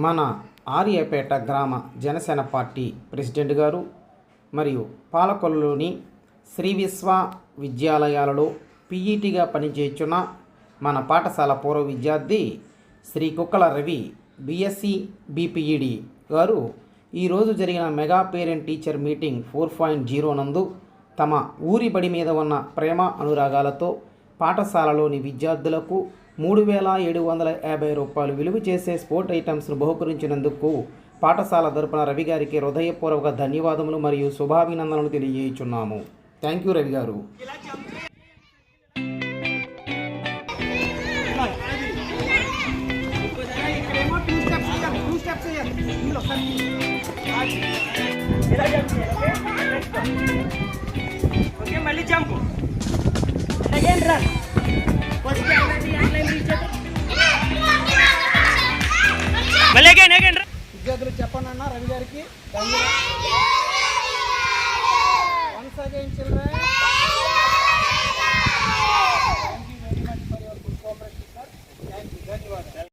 మన ఆర్యపేట గ్రామ Janasena party president గారు మరియు పాలకొల్లులోని శ్రీ విశ్వ విద్యాలయాలలో పీఈటీగా పనిచేస్తున్న మన పాఠశాల పూర్వ విద్యార్థి శ్రీ కుక్కల రవి బీఎస్సీ బీపీఈడి గారు ఈరోజు జరిగిన మెగా పేరెంట్ టీచర్ మీటింగ్ 4.0 నందు తమ ఊరి బడి మీద ఉన్న ప్రేమ అనురాగాలతో పాఠశాలలోని విద్యార్థులకు 3,750 రూపాయలు విలువ చేసే స్పోర్ట్ ఐటమ్స్ను బహుకరించినందుకు పాఠశాల తరపున రవి గారికి హృదయపూర్వక ధన్యవాదములు మరియు శుభాభినందనలు తెలియజేస్తున్నాము. థ్యాంక్ యూ రవి గారు. విద్యార్థులు చెప్పండి అన్న రవి గారికి. Once again children.